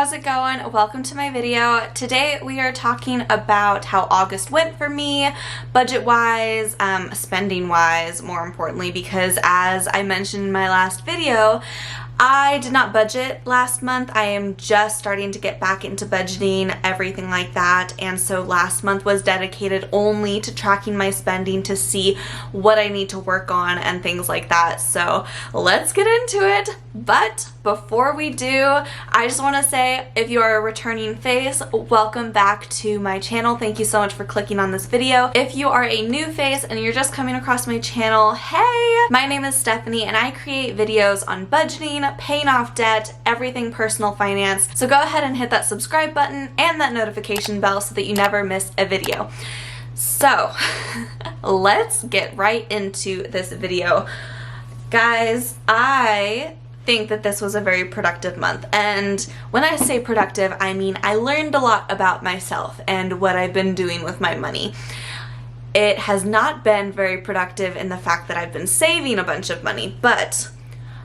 how's it going? Welcome to my video. Today we are talking about how August went for me, budget-wise, spending-wise, more importantly, because as I mentioned in my last video, I did not budget last month. I am just starting to get back into budgeting, everything like that, and so last month was dedicated only to tracking my spending to see what I need to work on and things like that. So let's get into it. But before we do, I just want to say, if you are a returning face, welcome back to my channel. Thank you so much for clicking on this video. If you are a new face and you're just coming across my channel, hey! My name is Stephanie and I create videos on budgeting, paying off debt, everything personal finance. So go ahead and hit that subscribe button and that notification bell so that you never miss a video. So let's get right into this video. Guys, I think that this was a very productive month, and when I say productive, I mean I learned a lot about myself and what I've been doing with my money. It has not been very productive in the fact that I've been saving a bunch of money, but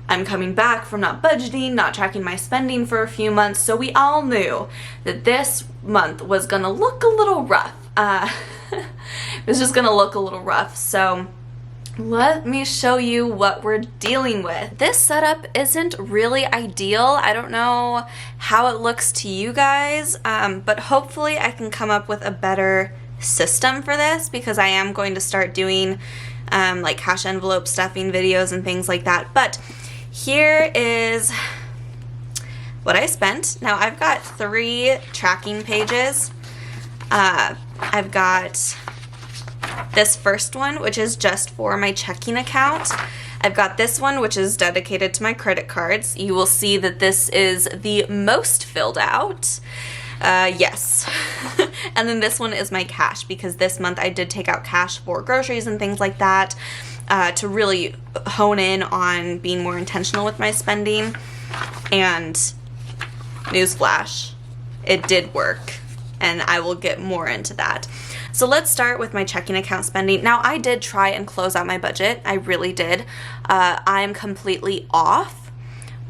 I'm coming back from not budgeting, not tracking my spending for a few months, so we all knew that this month was gonna look a little rough. It was just gonna look a little rough, so let me show you what we're dealing with. This setup isn't really ideal. I don't know how it looks to you guys, but hopefully I can come up with a better system for this, because I am going to start doing like cash envelope stuffing videos and things like that. But here is what I spent. Now I've got 3 tracking pages. I've got this first one, which is just for my checking account. I've got this one, which is dedicated to my credit cards. You will see that this is the most filled out. Yes. And then this one is my cash, because this month I did take out cash for groceries and things like that, to really hone in on being more intentional with my spending. And newsflash, it did work, and I will get more into that. So let's start with my checking account spending. Now, I did try and close out my budget. I really did. I'm completely off,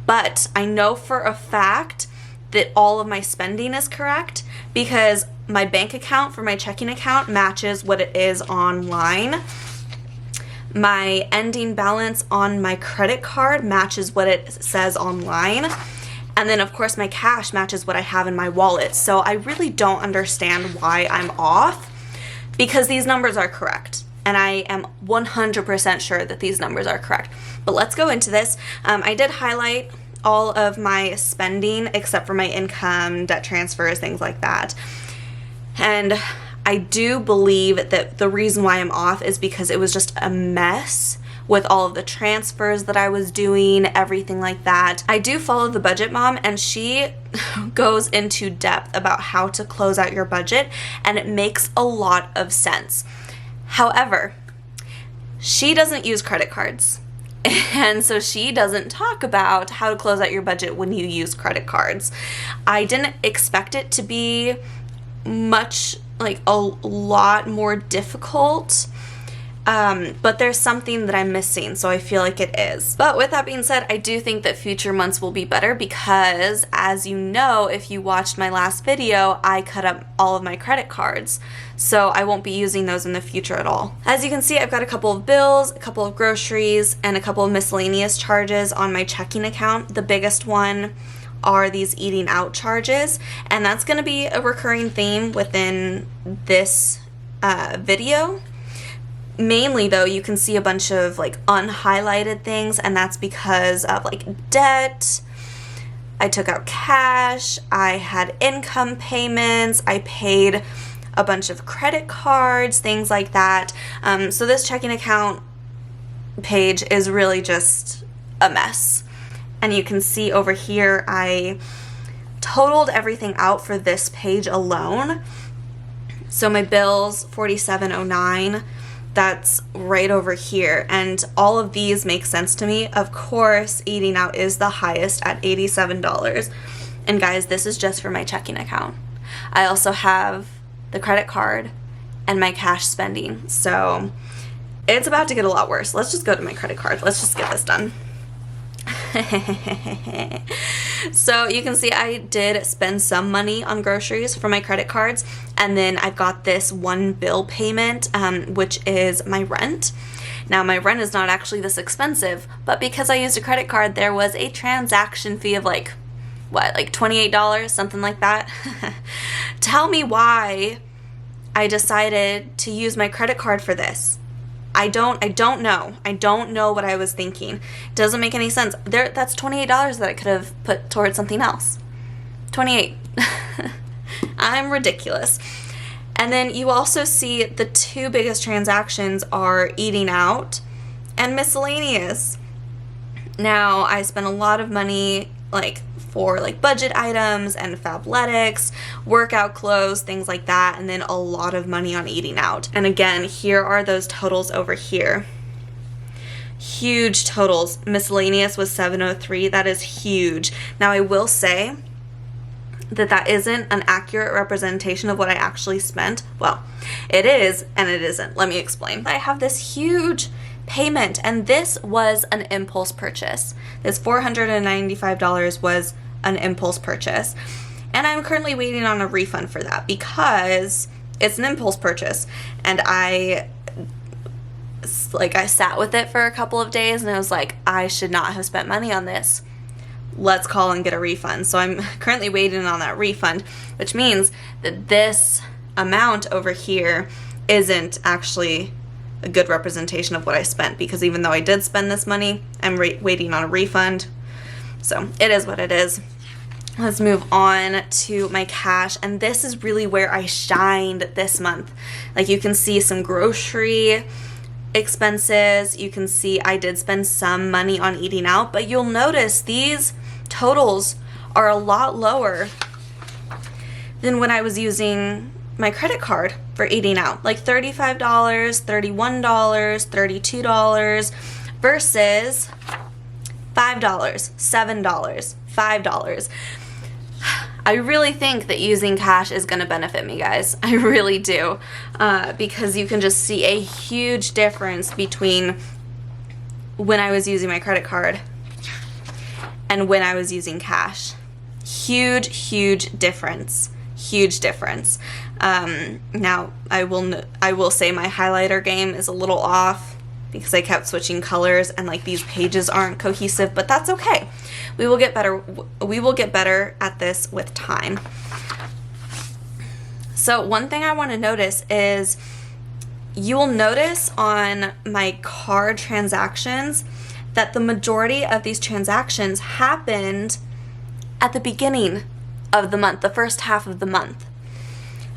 but I know for a fact that all of my spending is correct, because my bank account for my checking account matches what it is online. My ending balance on my credit card matches what it says online. And then, of course, my cash matches what I have in my wallet. So I really don't understand why I'm off, because these numbers are correct. And I am 100% sure that these numbers are correct. But let's go into this. I did highlight all of my spending except for my income, debt transfers, things like that. And I do believe that the reason why I'm off is because it was just a mess with all of the transfers that I was doing, everything like that. I do follow TheBudgetMom, and she goes into depth about how to close out your budget, and it makes a lot of sense. However, she doesn't use credit cards, and so she doesn't talk about how to close out your budget when you use credit cards. I didn't expect it to be much, like a lot more difficult, but there's something that I'm missing, so I feel like it is. But with that being said, I do think that future months will be better, because as you know, if you watched my last video, I cut up all of my credit cards, so I won't be using those in the future at all. As you can see, I've got a couple of bills, a couple of groceries, and a couple of miscellaneous charges on my checking account. The biggest one are these eating out charges, and that's going to be a recurring theme within this video. Mainly though, you can see a bunch of like unhighlighted things, and that's because of like debt. I took out cash, I had income payments, I paid a bunch of credit cards, things like that. So this checking account page is really just a mess. And you can see over here, I totaled everything out for this page alone. So my bills, $47.09. That's right over here, and all of these make sense to me. Of course, eating out is the highest at $87. And guys, this is just for my checking account. I also have the credit card and my cash spending, so it's about to get a lot worse. Let's just go to my credit card. Let's just get this done. So you can see I did spend some money on groceries for my credit cards, and then I've got this one bill payment, which is my rent. Now my rent is not actually this expensive, but because I used a credit card, there was a transaction fee of like $28, something like that. Tell me why I decided to use my credit card for this. I don't know. I don't know what I was thinking. It doesn't make any sense. That's $28 that I could have put towards something else. 28. I'm ridiculous. And then you also see the two biggest transactions are eating out and miscellaneous. Now, I spent a lot of money for budget items and Fabletics, workout clothes, things like that, and then a lot of money on eating out. And again, here are those totals over here. Huge totals. Miscellaneous was $703. That is huge. Now, I will say that isn't an accurate representation of what I actually spent. Well, it is and it isn't. Let me explain. I have this huge payment, and this was an impulse purchase. This $495 was an impulse purchase, and I'm currently waiting on a refund for that because it's an impulse purchase, and I sat with it for a couple of days and I was like, I should not have spent money on this. Let's call and get a refund. So I'm currently waiting on that refund, which means that this amount over here isn't actually a good representation of what I spent, because even though I did spend this money, I'm waiting on a refund. So it is what it is. Let's move on to my cash, and this is really where I shined this month. You can see some grocery expenses. You can see I did spend some money on eating out, but you'll notice these totals are a lot lower than when I was using my credit card for eating out. $35, $31, $32 versus $5, $7, $5. I really think that using cash is going to benefit me, guys. I really do. Because you can just see a huge difference between when I was using my credit card and when I was using cash. Huge difference. Huge difference. Now, I will say my highlighter game is a little off because I kept switching colors and these pages aren't cohesive, but that's okay. We will get better. We will get better at this with time. So one thing I want to notice is you will notice on my card transactions that the majority of these transactions happened at the beginning of the month, the first half of the month.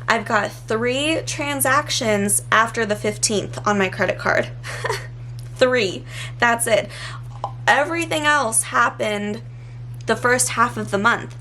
I've got 3 transactions after the 15th on my credit card. 3. That's it. Everything else happened the first half of the month.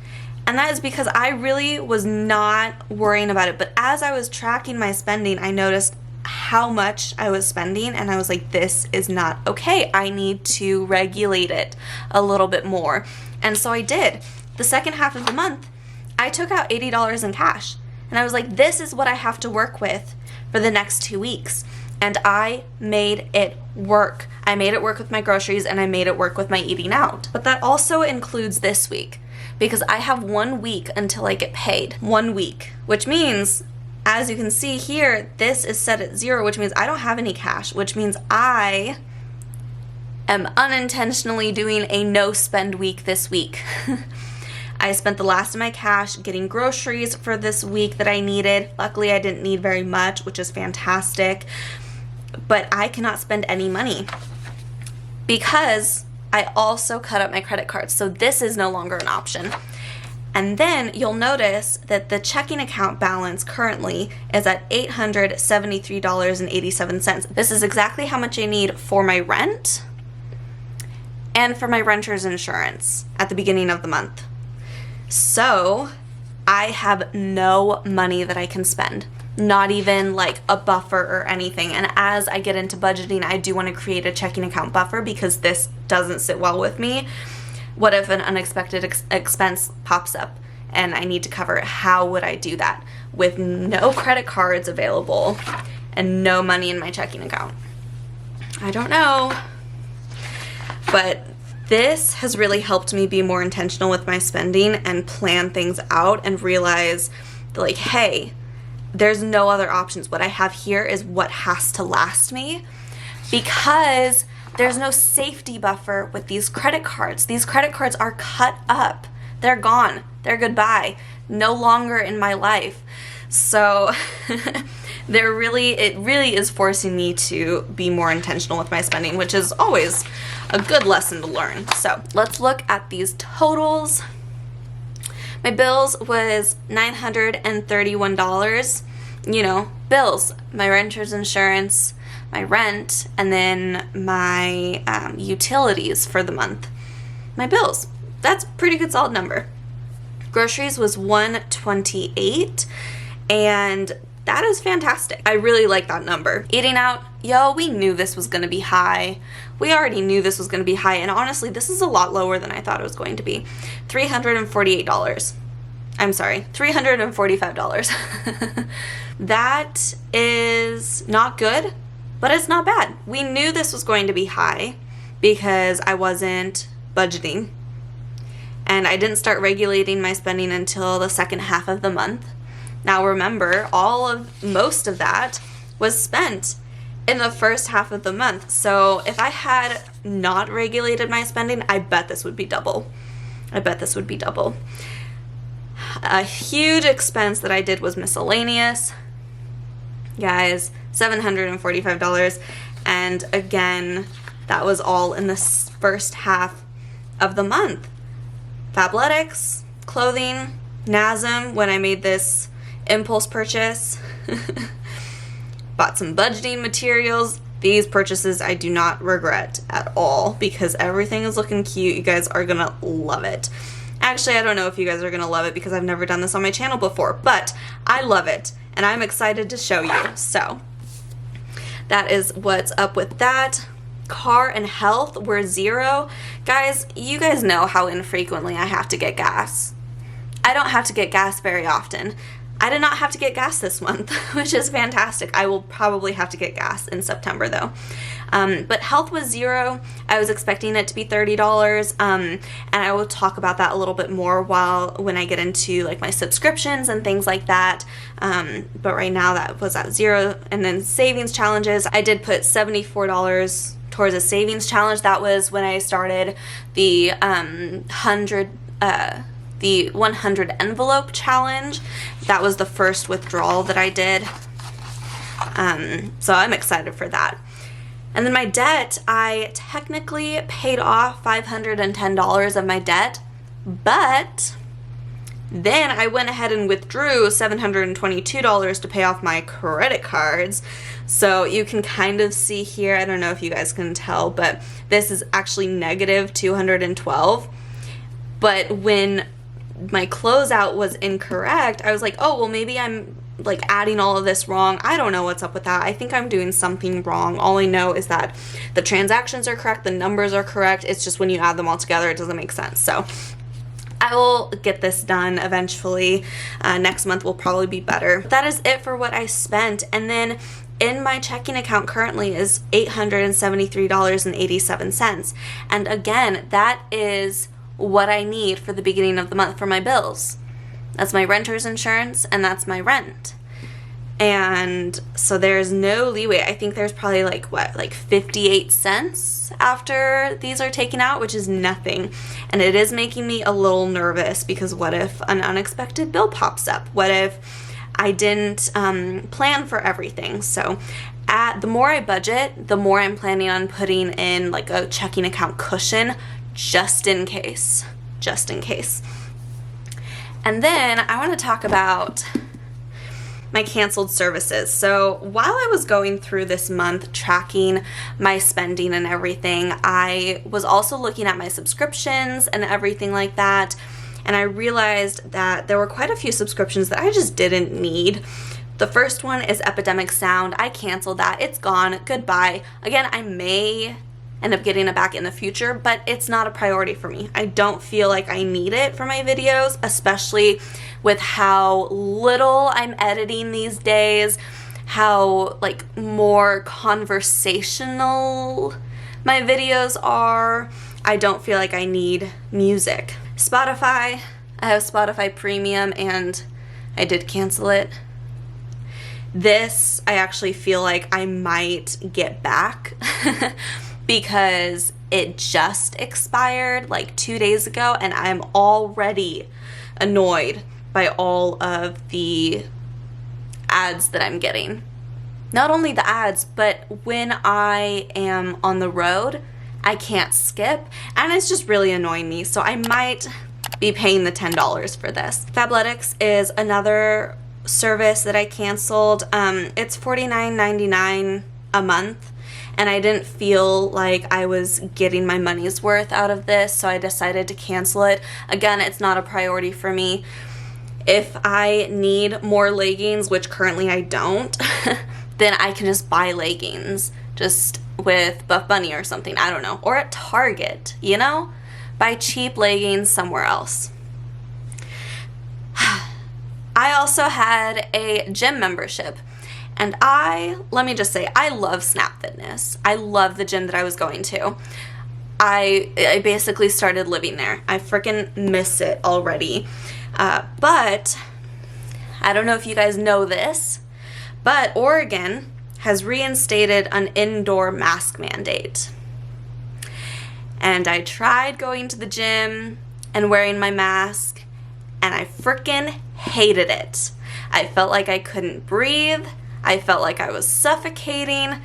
And that is because I really was not worrying about it. But as I was tracking my spending, I noticed how much I was spending, and I was like, this is not okay. I need to regulate it a little bit more. And so I did. The second half of the month, I took out $80 in cash. And I was like, this is what I have to work with for the next 2 weeks. And I made it work. I made it work with my groceries, and I made it work with my eating out. But that also includes this week, because I have 1 week until I get paid. 1 week, which means, as you can see here, this is set at 0, which means I don't have any cash, which means I am unintentionally doing a no spend week this week. I spent the last of my cash getting groceries for this week that I needed. Luckily, I didn't need very much, which is fantastic. But I cannot spend any money because I also cut up my credit cards. So this is no longer an option. And then you'll notice that the checking account balance currently is at $873.87. This is exactly how much I need for my rent and for my renter's insurance at the beginning of the month. So I have no money that I can spend, not even a buffer or anything. And as I get into budgeting, I do want to create a checking account buffer because this doesn't sit well with me. What if an unexpected expense pops up and I need to cover it? How would I do that with no credit cards available and no money in my checking account? I don't know. But This has really helped me be more intentional with my spending and plan things out and realize that, like, hey, there's no other options. What I have here is what has to last me, because there's no safety buffer with these credit cards. These credit cards are cut up. They're gone. They're goodbye. No longer in my life. So it really is forcing me to be more intentional with my spending, which is always a good lesson to learn. So let's look at these totals. My bills was $931. You know, bills, my renter's insurance, my rent, and then my utilities for the month. My bills. That's a pretty good solid number. Groceries was $128, and that is fantastic. I really like that number. Eating out, we knew this was gonna be high. We already knew this was gonna be high, and honestly, this is a lot lower than I thought it was going to be. $345. That is not good, but it's not bad. We knew this was going to be high because I wasn't budgeting, and I didn't start regulating my spending until the second half of the month. Now remember, most of that was spent in the first half of the month. So if I had not regulated my spending, I bet this would be double. A huge expense that I did was miscellaneous. Guys, $745. And again, that was all in the first half of the month. Fabletics, clothing, NASM, when I made this impulse purchase. Bought some budgeting materials. These purchases I do not regret at all because everything is looking cute. You guys are gonna love it. Actually, I don't know if you guys are gonna love it because I've never done this on my channel before, but I love it and I'm excited to show you. So that is what's up with that. Car and health were $0. Guys, you guys know how infrequently I have to get gas. I don't have to get gas very often. I did not have to get gas this month, which is fantastic. I will probably have to get gas in September though. But health was $0. I was expecting it to be $30, and I will talk about that a little bit more when I get into like my subscriptions and things like that. But right now that was at $0. And then savings challenges, I did put $74 towards a savings challenge. That was when I started the 100 envelope challenge. That was the first withdrawal that I did. So I'm excited for that. And then my debt, I technically paid off $510 of my debt, but then I went ahead and withdrew $722 to pay off my credit cards. So you can kind of see here, I don't know if you guys can tell, but this is actually negative $212. But when my closeout was incorrect, I was like, oh, well, maybe I'm like adding all of this wrong. I don't know what's up with that. I think I'm doing something wrong. All I know is that the transactions are correct, the numbers are correct. It's just when you add them all together, it doesn't make sense. So I will get this done eventually. Next month will probably be better. That is it for what I spent. And then in my checking account currently is $873.87. And again, that is what I need for the beginning of the month for my bills. That's my renter's insurance and that's my rent. And so there's no leeway. I think there's probably like 58 cents after these are taken out, which is nothing. And it is making me a little nervous because what if an unexpected bill pops up? What if I didn't plan for everything? So the more I budget, the more I'm planning on putting in like a checking account cushion just in case. And then I want to talk about my canceled services. So while I was going through this month tracking my spending and everything, I was also looking at my subscriptions and everything like that. And I realized that there were quite a few subscriptions that I just didn't need. The first one is Epidemic sound. I canceled that. It's gone. Goodbye. Again, I may end up getting it back in the future, but it's not a priority for me. I don't feel like I need it for my videos, especially with how little I'm editing these days, how like more conversational my videos are. I don't feel like I need music. Spotify, I have Spotify Premium and I did cancel it. This, I actually feel like I might get back because it just expired like 2 days ago and I'm already annoyed by all of the ads that I'm getting. Not only the ads, but when I am on the road, I can't skip, and it's just really annoying me, so I might be paying the $10 for this. Fabletics is another service that I canceled. It's $49.99 a month, and I didn't feel like I was getting my money's worth out of this, so I decided to cancel it. Again, it's not a priority for me. If I need more leggings, which currently I don't, then I can just buy leggings just with Buff Bunny or something, I don't know, or at Target, you know? Buy cheap leggings somewhere else. I also had a gym membership, and let me just say, I love Snap Fitness. I love the gym that I was going to. I basically started living there. I freaking miss it already. But I don't know if you guys know this, but Oregon has reinstated an indoor mask mandate. And I tried going to the gym and wearing my mask, and I freaking hated it. I felt like I couldn't breathe. I felt like I was suffocating.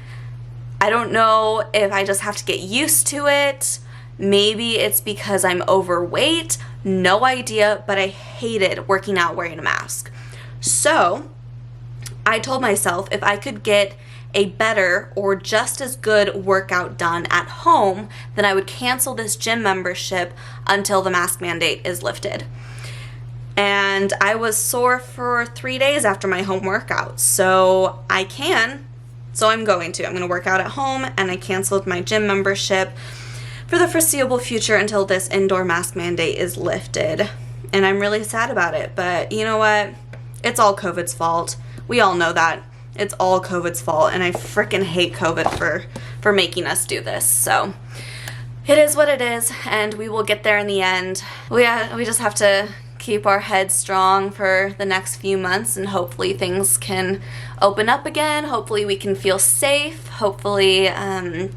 I don't know if I just have to get used to it. Maybe it's because I'm overweight. No idea, but I hated working out wearing a mask. So I told myself if I could get a better or just as good workout done at home, then I would cancel this gym membership until the mask mandate is lifted. And I was sore for 3 days after my home workout, so I'm going to work out at home, and I canceled my gym membership for the foreseeable future until this indoor mask mandate is lifted. And I'm really sad about it, but you know what? It's all COVID's fault. We all know that. It's all COVID's fault, and I freaking hate COVID for making us do this. So it is what it is, and we will get there in the end. We just have to keep our heads strong for the next few months, and hopefully things can open up again. Hopefully we can feel safe. Hopefully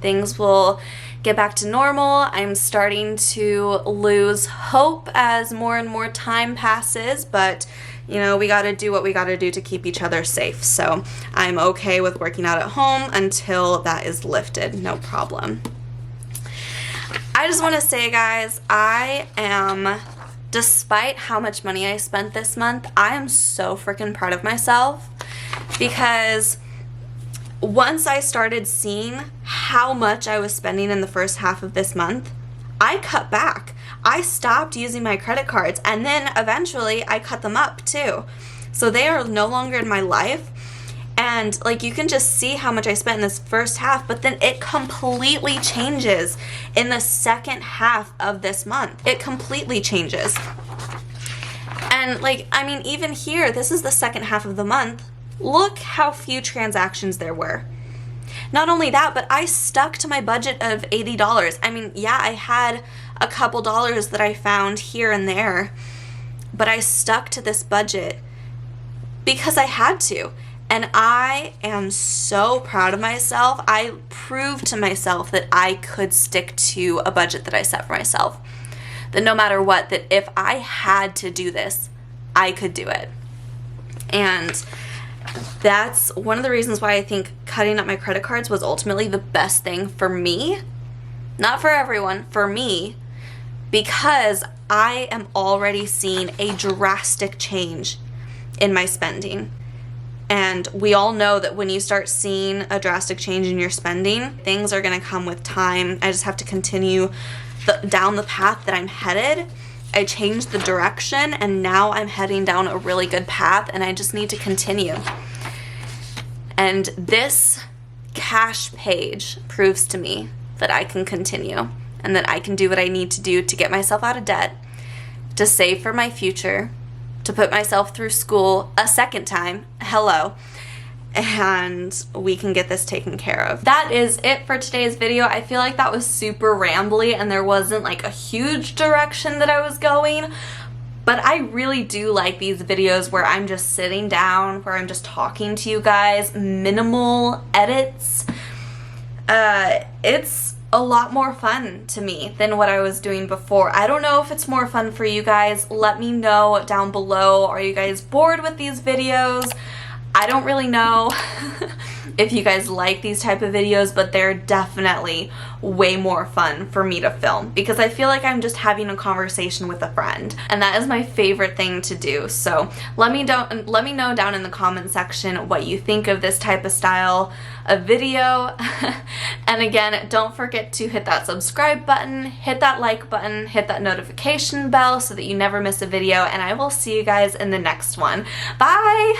things will get back to normal. I'm starting to lose hope as more and more time passes, but you know, we got to do what we got to do to keep each other safe. So I'm okay with working out at home until that is lifted. No problem. I just want to say, guys, despite how much money I spent this month, I am so freaking proud of myself, because once I started seeing how much I was spending in the first half of this month, I cut back. I stopped using my credit cards, and then eventually I cut them up too. So they are no longer in my life. And like, you can just see how much I spent in this first half, but then it completely changes in the second half of this month. It completely changes. And like, I mean, even here, this is the second half of the month. Look how few transactions there were. Not only that, but I stuck to my budget of $80. I mean, yeah, I had a couple dollars that I found here and there, but I stuck to this budget because I had to. And I am so proud of myself. I proved to myself that I could stick to a budget that I set for myself. That no matter what, that if I had to do this, I could do it. And that's one of the reasons why I think cutting up my credit cards was ultimately the best thing for me. Not for everyone, for me. Because I am already seeing a drastic change in my spending. And we all know that when you start seeing a drastic change in your spending, things are going to come with time. I just have to continue down the path that I'm headed. I changed the direction, and now I'm heading down a really good path, and I just need to continue. And this cash page proves to me that I can continue, and that I can do what I need to do to get myself out of debt, to save for my future, to put myself through school a second time, hello, and we can get this taken care of. That is it for today's video. I feel like that was super rambly and there wasn't like a huge direction that I was going, but I really do like these videos where I'm just sitting down, where I'm just talking to you guys, minimal edits. It's a lot more fun to me than what I was doing before. I don't know if it's more fun for you guys. Let me know down below. Are you guys bored with these videos? I don't really know if you guys like these type of videos, but they're definitely way more fun for me to film because I feel like I'm just having a conversation with a friend, and that is my favorite thing to do. So let me know down in the comment section what you think of this type of style of video. And again, don't forget to hit that subscribe button, hit that like button, hit that notification bell so that you never miss a video, and I will see you guys in the next one. Bye!